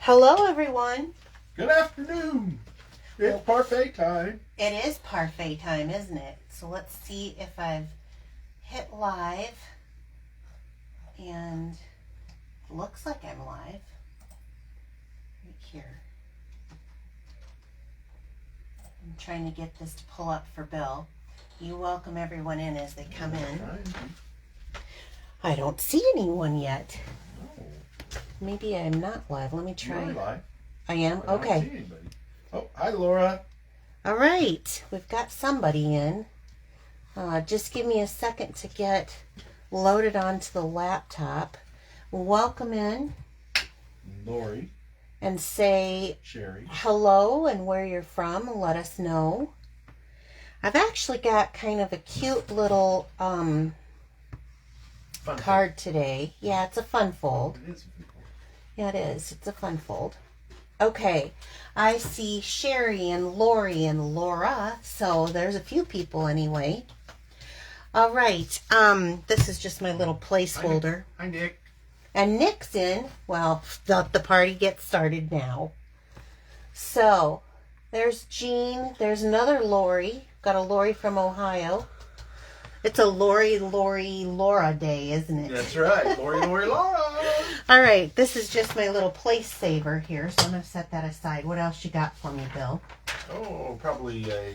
Hello, everyone. Good afternoon. It's parfait time. It is parfait time, isn't it? So let's see if I've hit live. And it looks like I'm live. Right here. I'm trying to get this to pull up for Bill. You welcome everyone in as they come in. I don't see anyone yet. Maybe I'm not live. Let me try. You're live. I am? I don't Okay. see anybody. Oh, hi, Laura. All right. We've got somebody in. Just give me a second to get loaded onto the laptop. Welcome in. Lori. And say Sherry. hello and where you're from and let us know. I've actually got kind of a cute little Fun card today. Yeah, it's a fun fold. It is a fun fold. Yeah, it is. It's a fun fold. Okay, I see Sherry and Lori and Laura, so there's a few people anyway. All right, this is just my little placeholder. Hi, Nick. And Nick's in. Well, the party gets started now. So, there's Jean. There's another Lori. Got a Lori from Ohio. It's a Laura day, isn't it? That's right. Lori, Laura. All right, this is just my little place saver here, so I'm going to set that aside. What else you got for me, Bill? Oh, probably a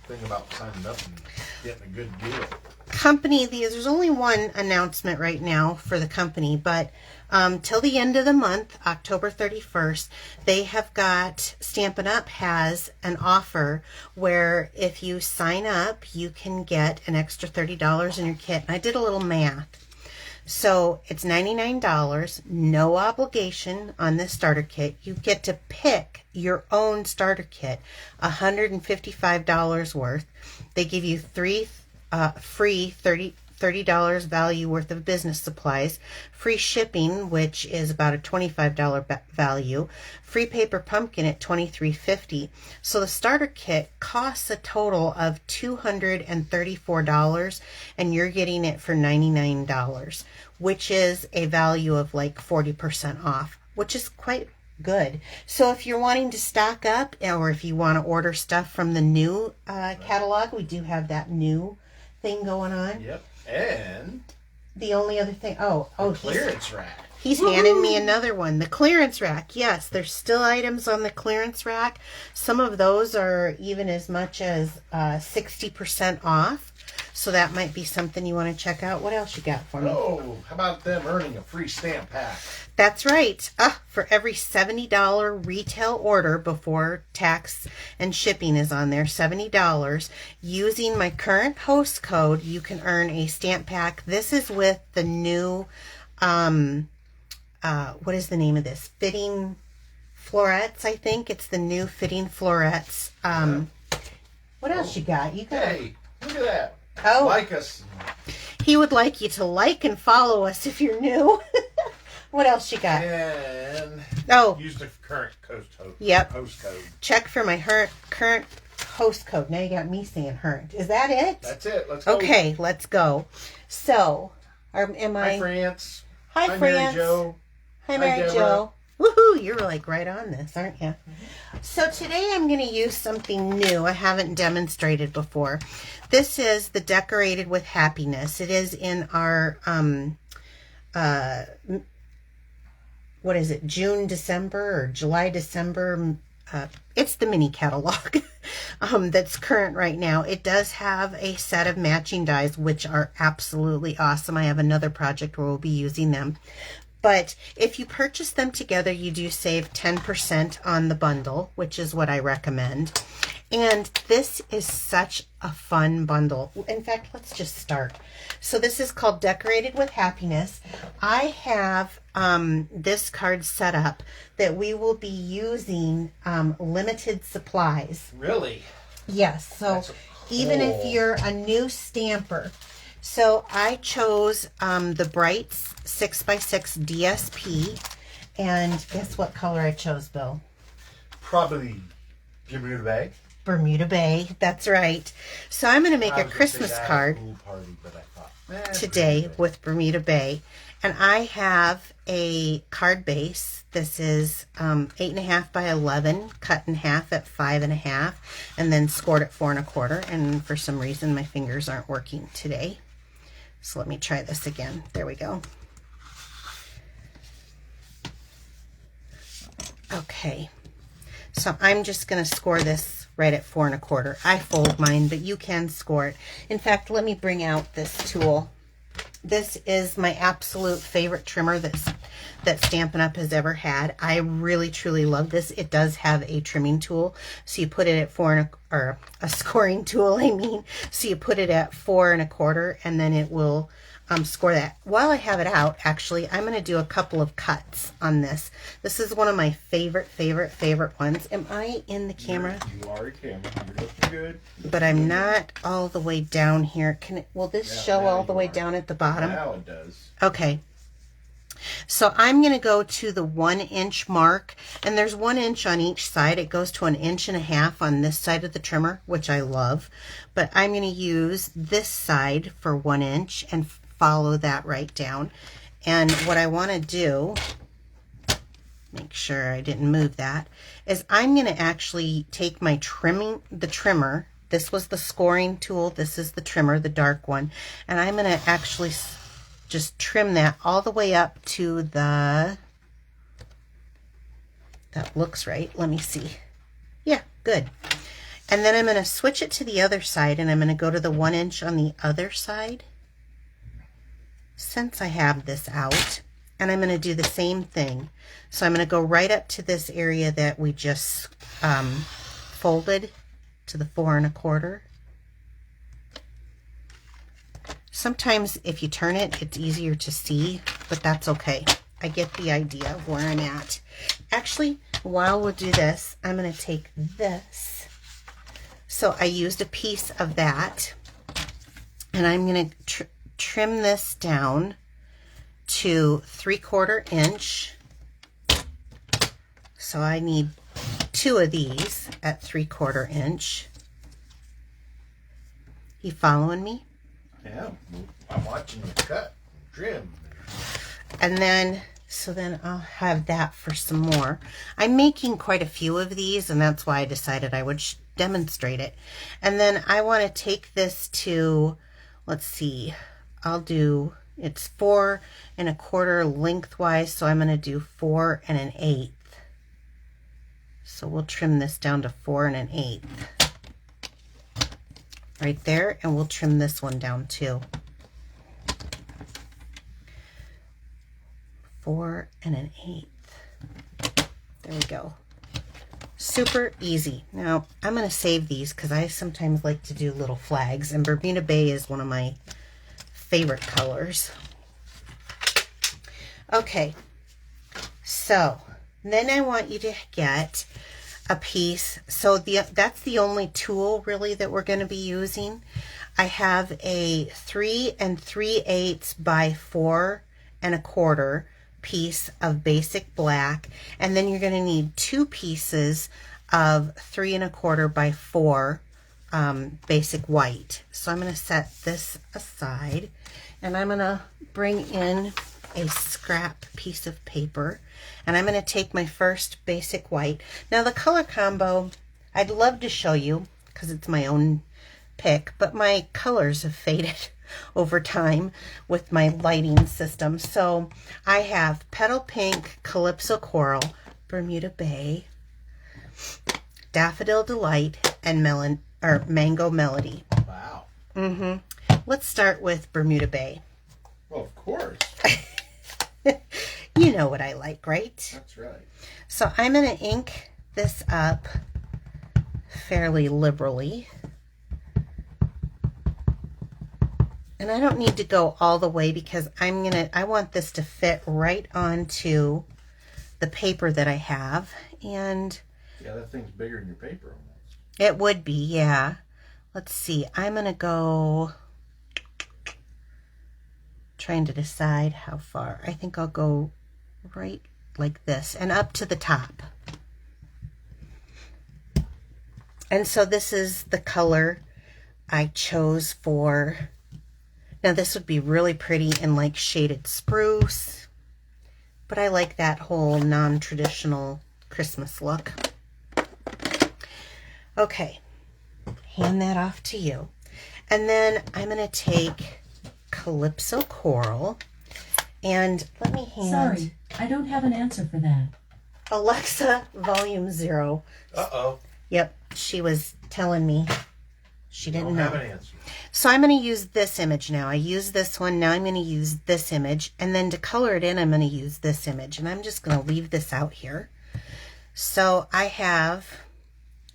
thing about signing up and getting a good deal. Company, there's only one announcement right now for the company, but till the end of the month, October 31st, they have got, Stampin' Up! Has an offer where if you sign up, you can get an extra $30 in your kit. And I did a little math. So it's $99, no obligation on this starter kit. You get to pick your own starter kit, $155 worth. They give you free $30 value worth of business supplies, free shipping, which is about a $25 value, free paper pumpkin at $23.50. So the starter kit costs a total of $234, and you're getting it for $99, which is a value of like 40% off, which is quite good. So if you're wanting to stock up, or if you want to order stuff from the new catalog, we do have that new thing going on. Yep. And the only other thing, clearance rack. He's handing me another one. The clearance rack. Yes, there's still items on the clearance rack. Some of those are even as much as 60% off. So that might be something you want to check out. What else you got for me? Oh, how about them earning a free stamp pack? That's right. For every $70 retail order before tax and shipping is on there, $70, using my current host code, you can earn a stamp pack. This is with the new, what is the name of this? Fitting Florets, I think. It's the new Fitting Florets. What else you got? You got? Hey, look at that. Oh. Like us. He would like you to like and follow us if you're new. What else you got? And use the current host code. Yep. Host code. Check for my current host code. Now you got me saying current. Is that it? That's it. Let's go. Okay, let's go. So, am I? Hi, France. Hi, France. Mary Jo. Hi, Mary Jo. Woohoo! You're like right on this, aren't you? Mm-hmm. So today I'm going to use something new I haven't demonstrated before. This is the Decorated with Happiness. It is in our what is it, June, December, or July, December. It's the mini catalog that's current right now. It does have a set of matching dies, which are absolutely awesome. I have another project where we'll be using them. But if you purchase them together, you do save 10% on the bundle, which is what I recommend. And this is such a fun bundle. In fact, let's just start. So this is called Decorated with Happiness. I have this card set up that we will be using limited supplies. Really? Yes. So even if you're a new stamper. So I chose the Brights 6x6 DSP. And guess what color I chose, Bill? Probably Bermuda Bay. Bermuda Bay. That's right. So I'm going to make a Christmas card. Pool party, but I thought today with Bermuda Bay. And I have a card base. This is 8.5 by 11, cut in half at 5.5, and then scored at 4.25. And for some reason, my fingers aren't working today. So let me try this again. There we go. Okay. So I'm just going to score this right at 4.25. I fold mine, but you can score it. In fact, let me bring out this tool. This is my absolute favorite trimmer that Stampin' Up! Has ever had. I really, truly love this. It does have a trimming tool. So you put it at or a scoring tool, I mean. So you put it at 4.25, and then it will score that. While I have it out, actually, I'm going to do a couple of cuts on this. This is one of my favorite ones. Am I in the camera? You are in camera. You're looking good. But I'm not all the way down here. Will this show all the way down at the bottom? Now it does. Okay. So I'm going to go to the 1-inch mark, and there's 1 inch on each side. It goes to 1.5 inches on this side of the trimmer, which I love. But I'm going to use this side for 1 inch and follow that right down. And what I want to do, make sure I didn't move that, is I'm going to actually take my the trimmer. This was the scoring tool. This is the trimmer, the dark one. And I'm going to actually just trim that all the way up to that looks right. Let me see. Yeah, good. And then I'm going to switch it to the other side, and I'm going to go to the 1 inch on the other side, since I have this out, and I'm going to do the same thing. So I'm going to go right up to this area that we just folded to the 4.25. Sometimes if you turn it, it's easier to see, but that's okay. I get the idea of where I'm at. Actually, while we'll do this, I'm going to take this. So I used a piece of that, and I'm going to trim this down to 3/4 inch. So I need 2 of these at 3/4 inch. You following me? Yeah, I'm watching you cut, trim. And then, so then I'll have that for some more. I'm making quite a few of these, and that's why I decided I would demonstrate it. And then I want to take this to, let's see, it's 4.25 lengthwise, so I'm going to do 4 1/8. So we'll trim this down to 4 1/8. Right there, and we'll trim this one down too. 4 1/8. There we go. Super easy. Now, I'm going to save these because I sometimes like to do little flags, and Bermuda Bay is one of my favorite colors. Okay, so then I want you to get a piece. So that's the only tool really that we're going to be using. I have a 3 3/8 by 4.25 piece of basic black, and then you're going to need 2 pieces of 3.25 by 4 basic white. So I'm going to set this aside, and I'm going to bring in a scrap piece of paper, and I'm going to take my first basic white. Now the color combo, I'd love to show you because it's my own pick, but my colors have faded over time with my lighting system. So I have Petal Pink, Calypso Coral, Bermuda Bay, Daffodil Delight, and Mango Melody. Wow. Let's start with Bermuda Bay. Well, of course. You know what I like, right? That's right. So I'm going to ink this up fairly liberally. And I don't need to go all the way because I want this to fit right onto the paper that I have. And yeah, that thing's bigger than your paper almost. It would be, yeah. Let's see. I'm going to go, trying to decide how far. I think I'll go right like this and up to the top. And so this is the color I chose for Now this would be really pretty in like shaded spruce, but I like that whole non-traditional Christmas look. Okay, hand that off to you. And then I'm going to take Calypso Coral, and let me hand... Sorry, I don't have an answer for that. Alexa, volume 0. Uh-oh. Yep, she was telling me she didn't know. Have an answer. So I'm going to use this image now. I use this one. Now I'm going to use this image. And then to color it in, I'm going to use this image. And I'm just going to leave this out here. So I have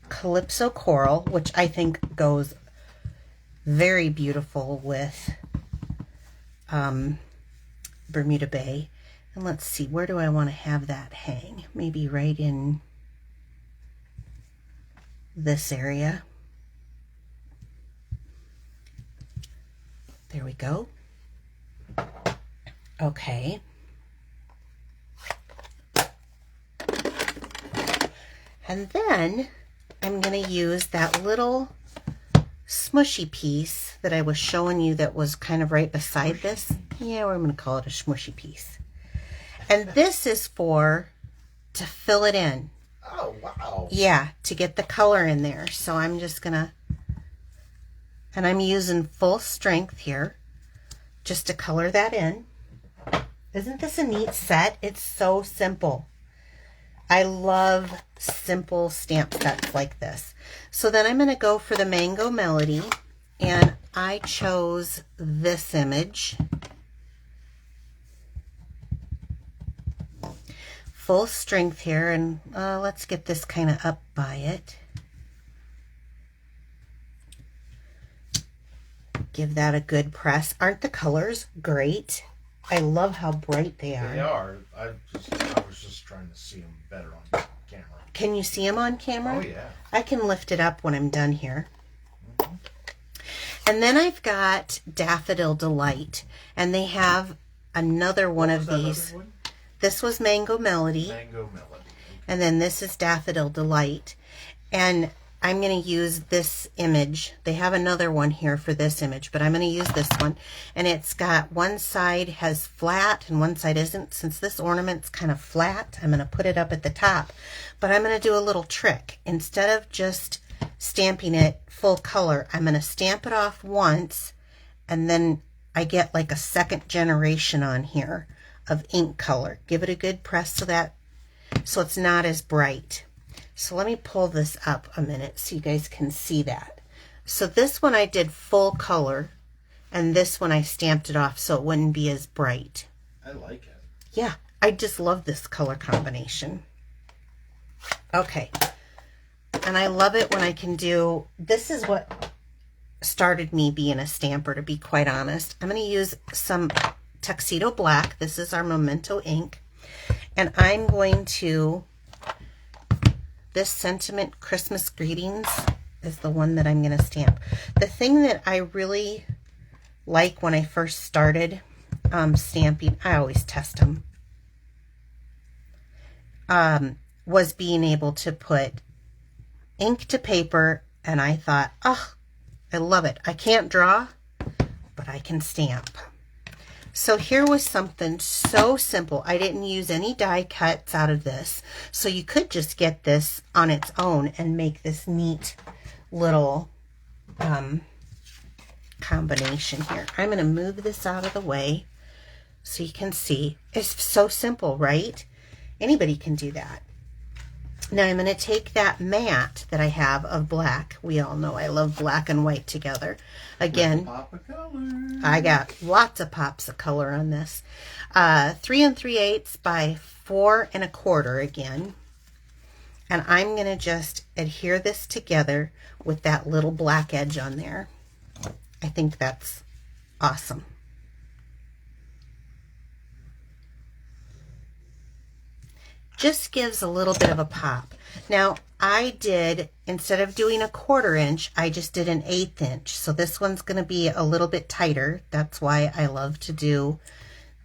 Calypso Coral, which I think goes very beautiful with Bermuda Bay. And let's see, where do I want to have that hang? Maybe right in this area. There we go. Okay. And then I'm going to use that little smushy piece that I was showing you that was kind of right beside this. Yeah, we're going to call it a smushy piece. And this is to fill it in. Oh, wow. Yeah, to get the color in there. So I'm just going to, and I'm using full strength here just to color that in. Isn't this a neat set? It's so simple. I love simple stamp sets like this. So then I'm going to go for the Mango Melody, and I chose this image. Full strength here, and let's get this kind of up by it. Give that a good press. Aren't the colors great? I love how bright they are. They are. I was just trying to see them better on camera. Can you see them on camera? Oh, yeah. I can lift it up when I'm done here. And then I've got Daffodil Delight, and they have another one of these. One? This was Mango Melody. Mango Melody. Okay. And then this is Daffodil Delight. And I'm going to use this image. They have another one here for this image, but I'm going to use this one. And it's got one side has flat and one side isn't. Since this ornament's kind of flat, I'm going to put it up at the top. But I'm going to do a little trick. Instead of just stamping it full color, I'm going to stamp it off once, and then I get like a second generation on here of ink color. Give it a good press so it's not as bright. So let me pull this up a minute so you guys can see that. So this one I did full color, and this one I stamped it off so it wouldn't be as bright. I like it. Yeah, I just love this color combination. Okay. And I love it when I can do, this is what started me being a stamper, to be quite honest. I'm going to use some Tuxedo Black. This is our Memento ink. And I'm going to, this Sentiment Christmas Greetings is the one that I'm going to stamp. The thing that I really like when I first started stamping, I always test them, was being able to put ink to paper, and I thought, oh, I love it. I can't draw, but I can stamp. So here was something so simple. I didn't use any die cuts out of this. So you could just get this on its own and make this neat little combination here. I'm going to move this out of the way so you can see. It's so simple, right? Anybody can do that. Now I'm going to take that mat that I have of black. We all know I love black and white together. Again, Pop of color. I got lots of pops of color on this. 3 3/8 by 4 1/4 again. And I'm going to just adhere this together with that little black edge on there. I think that's awesome. Just gives a little bit of a pop. Now I did, instead of doing a 1/4 inch, I just did an 1/8 inch. So this one's going to be a little bit tighter. That's why I love to do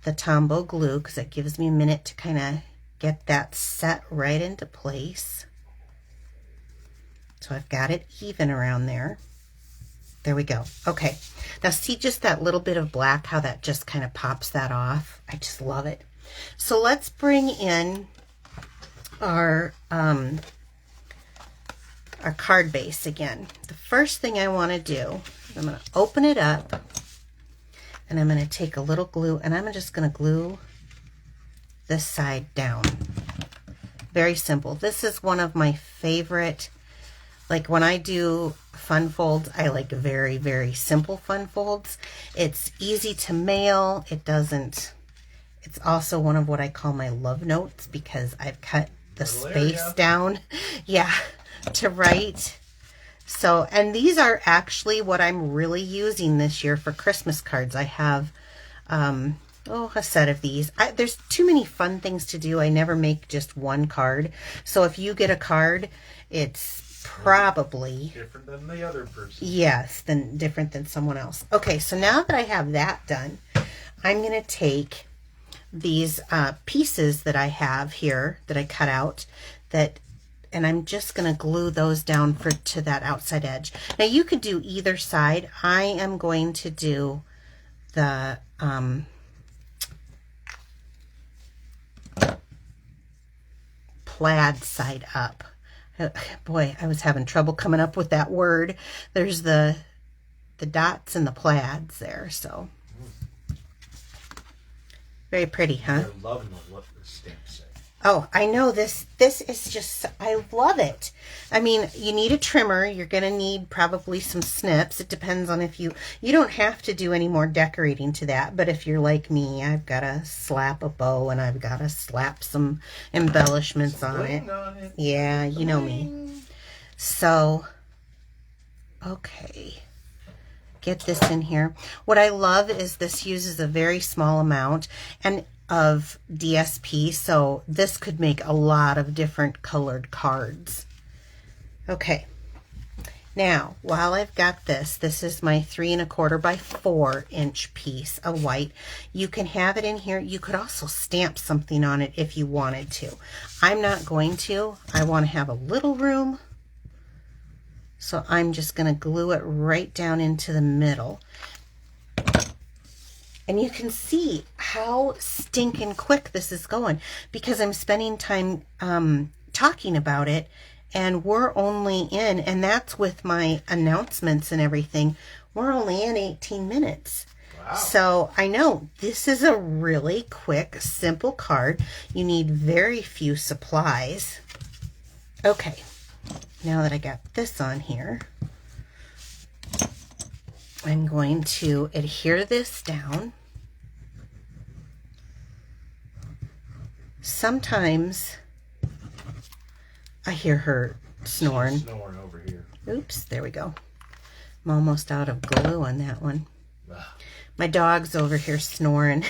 the Tombow glue, because it gives me a minute to kind of get that set right into place. So I've got it even around there. There we go. Okay. Now see just that little bit of black, how that just kind of pops that off. I just love it. So let's bring in our card base again. The first thing I want to do, I'm going to open it up and I'm going to take a little glue and I'm just going to glue this side down. Very simple. This is one of my favorite, like when I do fun folds, I like very, very simple fun folds. It's easy to mail. It's also one of what I call my love notes because I've cut the space down. Yeah, to write. So, and these are actually what I'm really using this year for Christmas cards. I have, a set of these. There's too many fun things to do. I never make just one card. So if you get a card, it's probably different than the other person. Yes, different than someone else. Okay, so now that I have that done, I'm going to take these pieces that I have here that I cut out and I'm just going to glue those down to that outside edge. Now you could do either side. I am going to do the plaid side up. Boy, I was having trouble coming up with that word. There's the dots and the plaids there, so very pretty, huh? You're loving what the stamp say. Oh, I know this is just, I love it. I mean, you need a trimmer. You're going to need probably some snips. It depends on if you don't have to do any more decorating to that, but if you're like me, I've got to slap a bow and I've got to slap some embellishments on it. Yeah, you know me. So, okay. Get this in here. What I love is this uses a very small amount of DSP, so this could make a lot of different colored cards. Okay, now while I've got this is my 3 1/4 by 4 inch piece of white. You can have it in here. You could also stamp something on it if you wanted to. I'm not going to. I want to have a little room. So I'm just going to glue it right down into the middle. And you can see how stinking quick this is going because I'm spending time talking about it, and we're only in, and that's with my announcements and everything, we're only in 18 minutes. Wow. So I know this is a really quick, simple card. You need very few supplies. Okay. Now that I got this on here, I'm going to adhere this down. Sometimes I hear her snoring. She's snoring over here. Oops, there we go. I'm almost out of glue on that one. Ah. My dog's over here snoring.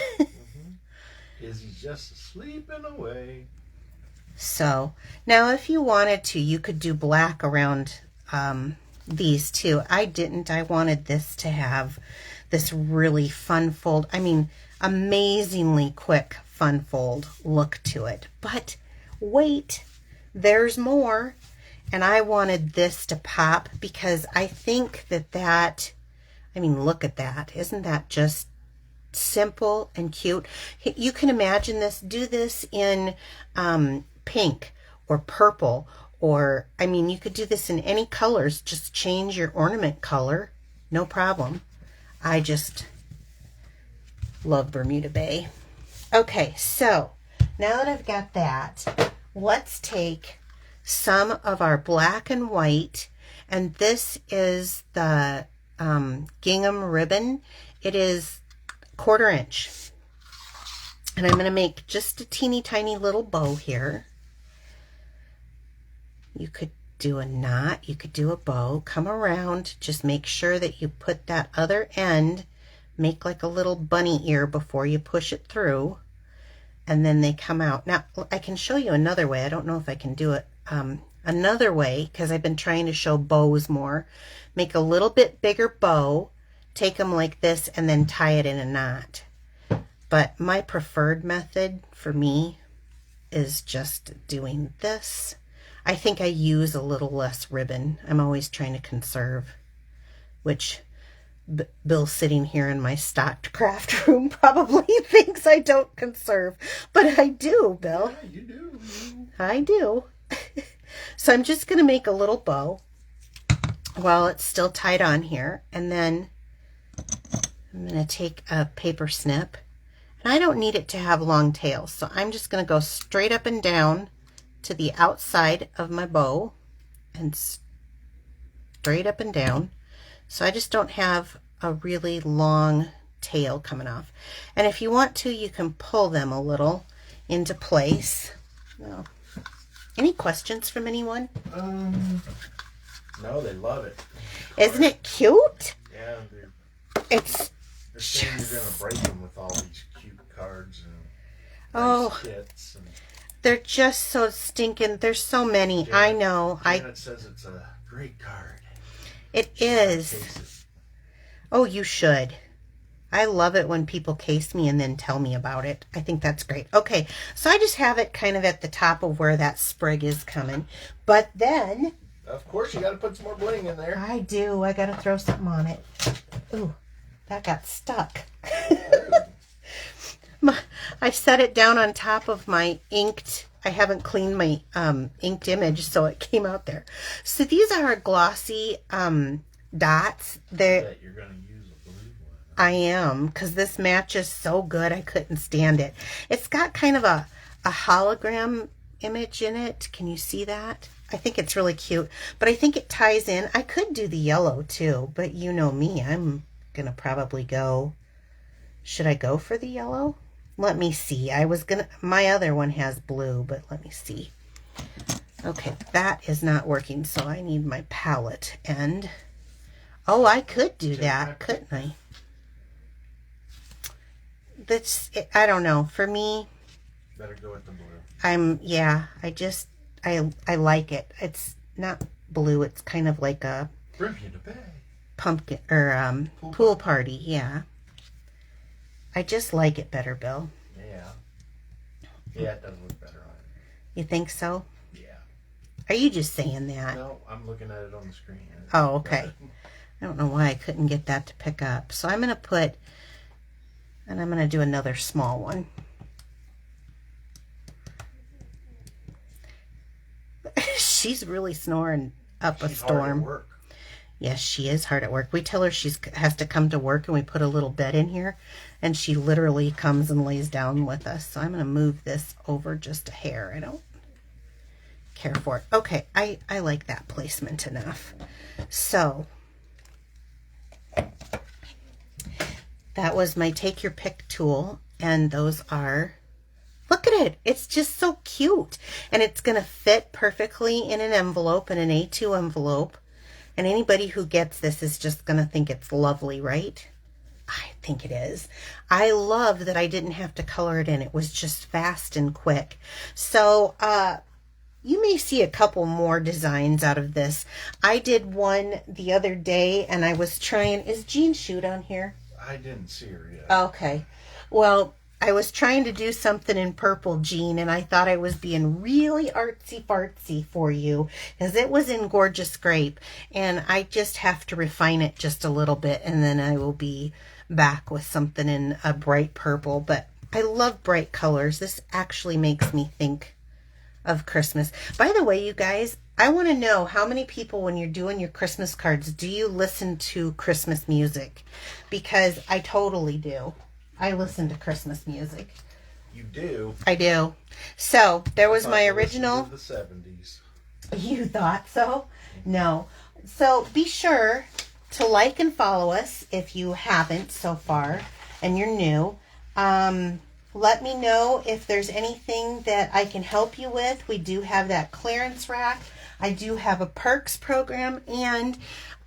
Izzy's just sleeping away. So now if you wanted to, you could do black around these too. I didn't. I wanted this to have this really fun fold. I mean, amazingly quick fun fold look to it. But wait, there's more. And I wanted this to pop because I think I mean, look at that. Isn't that just simple and cute? You can imagine this. Do this in pink or purple, or I mean, you could do this in any colors. Just change your ornament color, no problem. I just love Bermuda Bay. Okay, so now that I've got that, let's take some of our black and white, and this is the gingham ribbon. It is 1/4 inch, and I'm going to make just a teeny tiny little bow here. You could do a knot, you could do a bow, come around, just make sure that you put that other end, make like a little bunny ear before you push it through, and then they come out. Now, I can show you another way. I don't know if I can do it another way because I've been trying to show bows more. Make a little bit bigger bow, take them like this, and then tie it in a knot. But my preferred method for me is just doing this. I think I use a little less ribbon. I'm always trying to conserve. which Bill sitting here in my stocked craft room probably thinks I don't conserve, but I do, Bill. Yeah, you do. I do. So I'm just going to make a little bow while it's still tied on here, and then I'm going to take a paper snip, and I don't need it to have long tails, so I'm just going to go straight up and down to the outside of my bow and straight up and down. So I just don't have a really long tail coming off. And if you want to, you can pull them a little into place. No. Any questions from anyone? No, they love it. Isn't it cute? Yeah, It's they're saying you're going to break them with all these cute cards and oh, kits. And they're just so stinking. There's so many. Janet, I know. Janet says it's a great card. It is. Oh, you should. I love it when people case me and then tell me about it. I think that's great. Okay, so I just have it kind of at the top of where that sprig is coming. But then... Of course, you got to put some more bling in there. I do. I got to throw something on it. Ooh, that got stuck. I set it down on top of my inked... I haven't cleaned my inked image, so it came out there. So these are glossy dots. That you're going to use a blue one. I am, because this matches so good, I couldn't stand it. It's got kind of a hologram image in it. Can you see that? I think it's really cute, but I think it ties in. I could do the yellow too, but you know me, I'm going to probably go... Should I go for the yellow? Let me see. My other one has blue, but let me see. Okay, that is not working, so I need my palette. And, oh, I could do that, couldn't I? I don't know. For me, better go with the blue. I like it. It's not blue. It's kind of like a pumpkin or pool party. Yeah. I just like it better, Bill. Yeah. Yeah, it does look better on it. You think so? Yeah. Are you just saying that? No, I'm looking at it on the screen. Oh, okay. I don't know why I couldn't get that to pick up. So I'm going to I'm going to do another small one. She's really snoring up a storm. Hard at work. Yes, she is hard at work. We tell her she has to come to work, and we put a little bed in here, and she literally comes and lays down with us. So I'm going to move this over just a hair. I don't care for it. Okay, I like that placement enough. So that was my take your pick tool, and those are... Look at it. It's just so cute. And it's going to fit perfectly in an envelope, in an A2 envelope. And anybody who gets this is just going to think it's lovely, right? I think it is. I love that I didn't have to color it in. It was just fast and quick. So you may see a couple more designs out of this. I did one the other day, and I was trying... Is Jean Shoot on here? I didn't see her yet. Okay. Well... I was trying to do something in purple, Jean, and I thought I was being really artsy-fartsy for you because it was in Gorgeous Grape, and I just have to refine it just a little bit, and then I will be back with something in a bright purple. But I love bright colors. This actually makes me think of Christmas. By the way, you guys, I want to know how many people, when you're doing your Christmas cards, do you listen to Christmas music? Because I totally do. I listen to Christmas music. You do? I do. So, there was my original... The 70s. You thought so? No. So, be sure to like and follow us if you haven't so far and you're new. Let me know if there's anything that I can help you with. We do have that clearance rack. I do have a perks program, and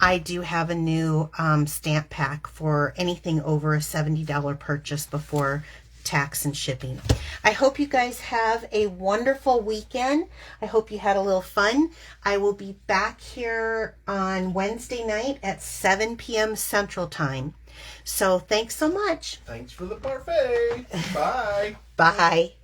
I do have a new stamp pack for anything over a $70 purchase before tax and shipping. I hope you guys have a wonderful weekend. I hope you had a little fun. I will be back here on Wednesday night at 7 p.m. Central Time. So thanks so much. Thanks for the parfait. Bye. Bye.